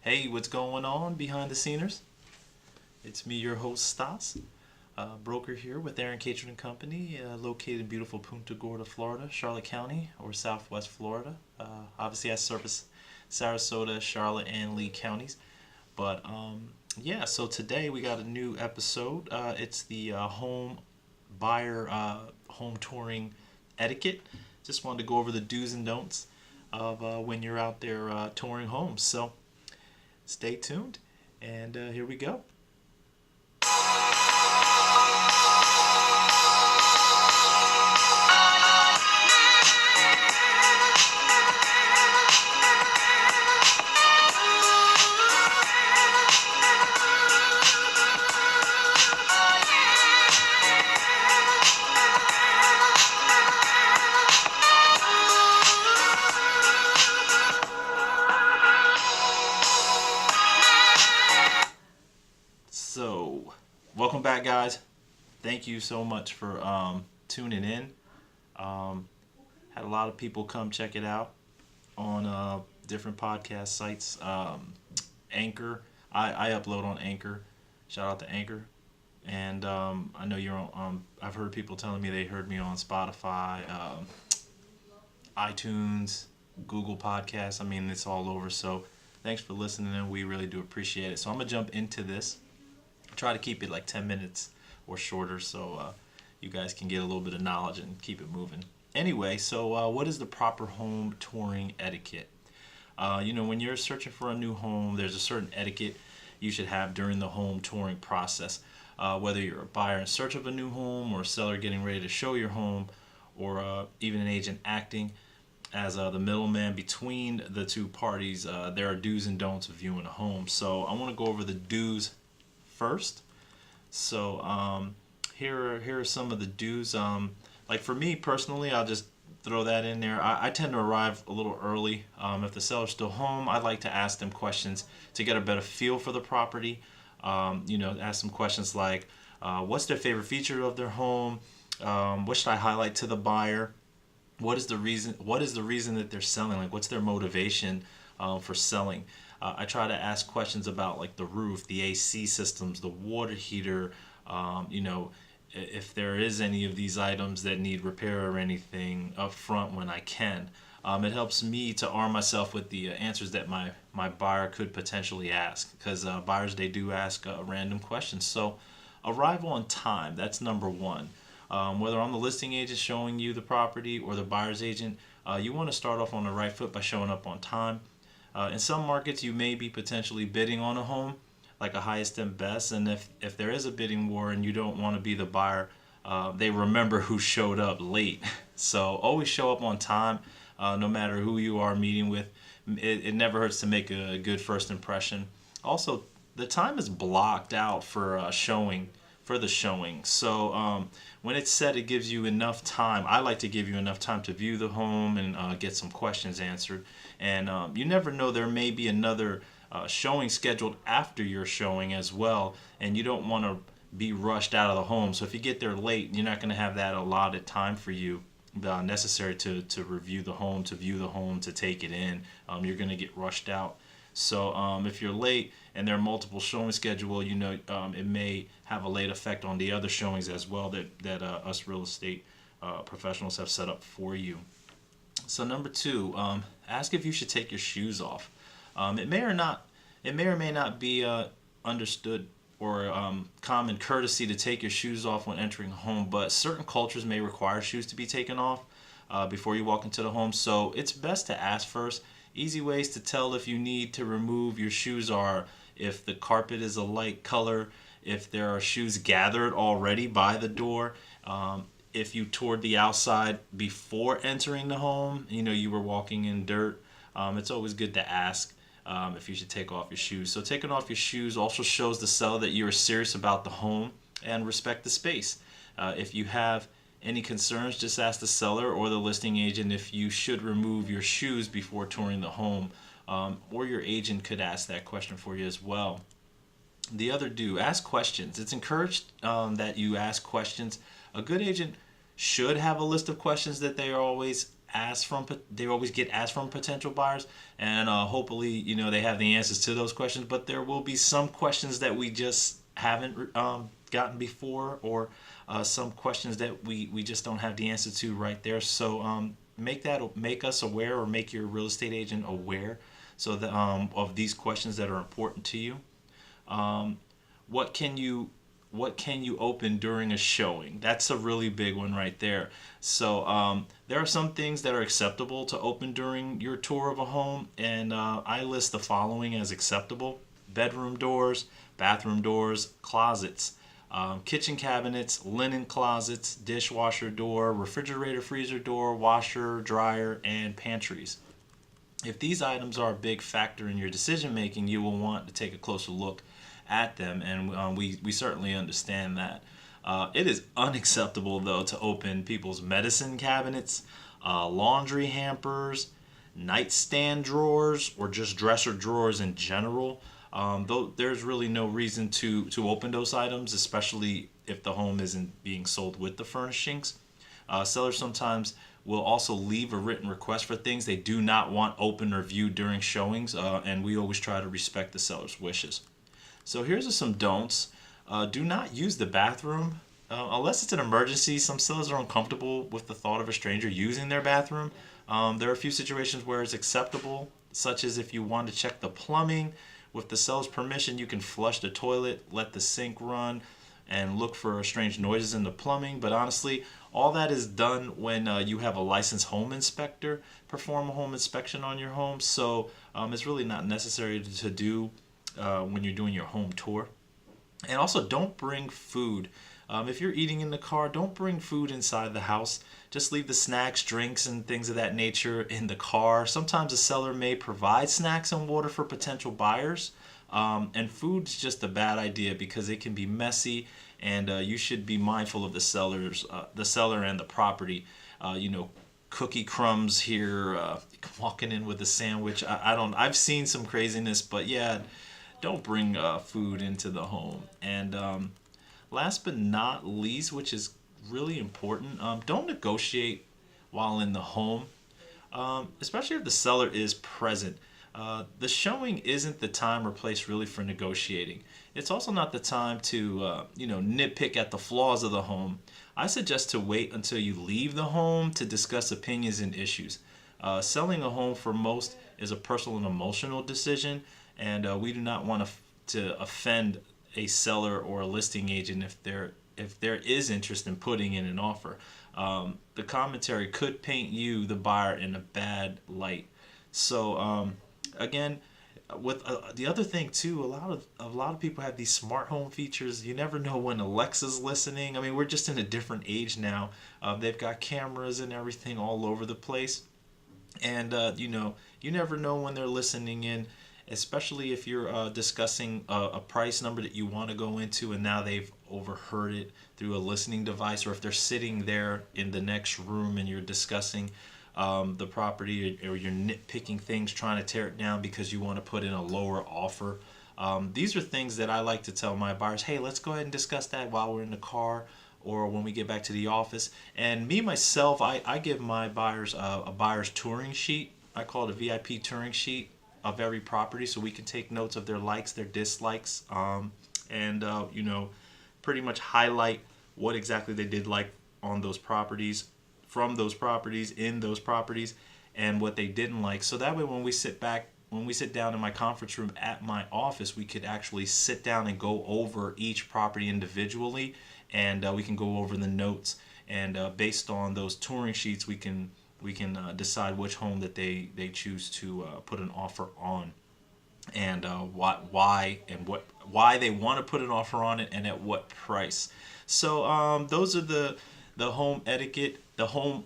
Hey, what's going on behind the sceners? It's me, your host Stas, broker here with Erin, Catron and Company, located in beautiful Punta Gorda, Florida, Charlotte County, or Southwest Florida. Obviously, I service Sarasota, Charlotte, and Lee counties. But yeah, so today we got a new episode. It's the home buyer home touring etiquette. Just wanted to go over the do's and don'ts of when you're out there touring homes. So stay tuned, and here we go. So, welcome back, guys. Thank you so much for tuning in. Um, Had a lot of people come check it out on different podcast sites. Anchor, I upload on Anchor. Shout out to Anchor. And I know you're on. I've heard people telling me they heard me on Spotify, iTunes, Google Podcasts. I mean, it's all over. So, thanks for listening, and we really do appreciate it. So, I'm gonna jump into this. Try to keep it like 10 minutes or shorter so you guys can get a little bit of knowledge and keep it moving. Anyway, so what is the proper home touring etiquette? When you're searching for a new home, there's a certain etiquette you should have during the home touring process. Whether you're a buyer in search of a new home or a seller getting ready to show your home, or even an agent acting as the middleman between the two parties, there are do's and don'ts of viewing a home. So I want to go over the do's first. So here are some of the do's. Like for me personally, I'll just throw that in there. I tend to arrive a little early. If the seller's still home, I'd like to ask them questions to get a better feel for the property. Ask them questions like, what's their favorite feature of their home? What should I highlight to the buyer? What is the reason that they're selling? Like, what's their motivation for selling? I try to ask questions about like the roof, the AC systems, the water heater, if there is any of these items that need repair or anything up front when I can. It helps me to arm myself with the answers that my buyer could potentially ask, because buyers, they do ask random questions. So arrive on time. That's number one. Whether I'm the listing agent showing you the property or the buyer's agent, you want to start off on the right foot by showing up on time. In some markets, you may be potentially bidding on a home, like a highest and best. And if there is a bidding war and you don't want to be the buyer, they remember who showed up late. So always show up on time, no matter who you are meeting with. It never hurts to make a good first impression. Also, the time is blocked out for the showing. So when it's set, it gives you enough time. I like to give you enough time to view the home and get some questions answered. And you never know, there may be another showing scheduled after your showing as well, and you don't want to be rushed out of the home. So if you get there late, you're not going to have that allotted time for you necessary to review the home, to view the home, to take it in. You're going to get rushed out. So if you're late and there are multiple showings scheduled, it may have a late effect on the other showings as well that us real estate professionals have set up for you. So number two, ask if you should take your shoes off. It may or may not be understood or common courtesy to take your shoes off when entering a home, but certain cultures may require shoes to be taken off before you walk into the home. So it's best to ask first. Easy ways to tell if you need to remove your shoes are if the carpet is a light color, if there are shoes gathered already by the door, if you toured the outside before entering the home, you were walking in dirt. It's always good to ask if you should take off your shoes. So taking off your shoes also shows the seller that you are serious about the home and respect the space. If you have any concerns, just ask the seller or the listing agent if you should remove your shoes before touring the home, or your agent could ask that question for you as well. The other do, ask questions. It's encouraged that you ask questions. A good agent should have a list of questions that they are always they always get asked from potential buyers, and hopefully they have the answers to those questions. But there will be some questions that we just haven't gotten before, or some questions that we just don't have the answer to right there. So make us aware, or make your real estate agent aware, so that of these questions that are important to you. What can you open during a showing? That's a really big one right there. So there are some things that are acceptable to open during your tour of a home, and I list the following as acceptable: bedroom doors, bathroom doors, closets, kitchen cabinets, linen closets, dishwasher door, refrigerator freezer door, washer, dryer, and pantries. If these items are a big factor in your decision making, you will want to take a closer look at them, and we certainly understand that. It is unacceptable, though, to open people's medicine cabinets, laundry hampers, nightstand drawers, or just dresser drawers in general. Though there's really no reason to open those items, especially if the home isn't being sold with the furnishings. Sellers sometimes will also leave a written request for things they do not want open or viewed during showings, and we always try to respect the seller's wishes. So here's some don'ts. Do not use the bathroom unless it's an emergency. Some sellers are uncomfortable with the thought of a stranger using their bathroom. There are a few situations where it's acceptable, such as if you want to check the plumbing. With the seller's permission, you can flush the toilet, let the sink run, and look for strange noises in the plumbing. But honestly, all that is done when you have a licensed home inspector perform a home inspection on your home. So it's really not necessary to do when you're doing your home tour. And also, don't bring food. If you're eating in the car, don't bring food inside the house. Just leave the snacks, drinks, and things of that nature in the car. Sometimes a seller may provide snacks and water for potential buyers. And food's just a bad idea because it can be messy, and you should be mindful of the seller and the property. Cookie crumbs here, walking in with a sandwich. I've seen some craziness, but yeah, don't bring food into the home. And last but not least, which is really important, don't negotiate while in the home, especially if the seller is present. The showing isn't the time or place really for negotiating. It's also not the time to nitpick at the flaws of the home. I suggest to wait until you leave the home to discuss opinions and issues. Selling a home for most is a personal and emotional decision, and we do not want to offend a seller or a listing agent if there is interest in putting in an offer. The commentary could paint you, the buyer, in a bad light. So again, with the other thing too, a lot of people have these smart home features. You never know when Alexa's listening. I mean, we're just in a different age now. They've got cameras and everything all over the place, and you never know when they're listening in, especially if you're discussing a price number that you want to go into, and now they've overheard it through a listening device, or if they're sitting there in the next room and you're discussing the property, or you're nitpicking things, trying to tear it down because you want to put in a lower offer. These are things that I like to tell my buyers, hey, let's go ahead and discuss that while we're in the car or when we get back to the office. And me, myself, I give my buyers a buyer's touring sheet. I call it a VIP touring sheet of every property, so we can take notes of their likes, their dislikes, and pretty much highlight what exactly they did like on those properties, from those properties, in those properties, and what they didn't like. So that way, when we sit down in my conference room at my office, we could actually sit down and go over each property individually, and we can go over the notes, and based on those touring sheets, we can decide which home that they choose to put an offer on, and why they want to put an offer on it, and at what price. So those are the home etiquette, the home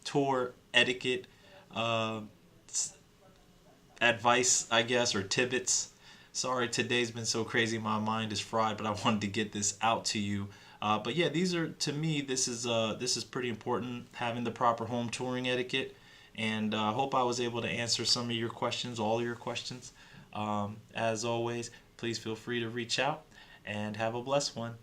tour etiquette advice, I guess, or tidbits. Sorry, today's been so crazy, my mind is fried, but I wanted to get this out to you. But yeah, these are, to me, this is pretty important, having the proper home touring etiquette. And I hope I was able to answer some of your questions, all of your questions. As always, please feel free to reach out, and have a blessed one.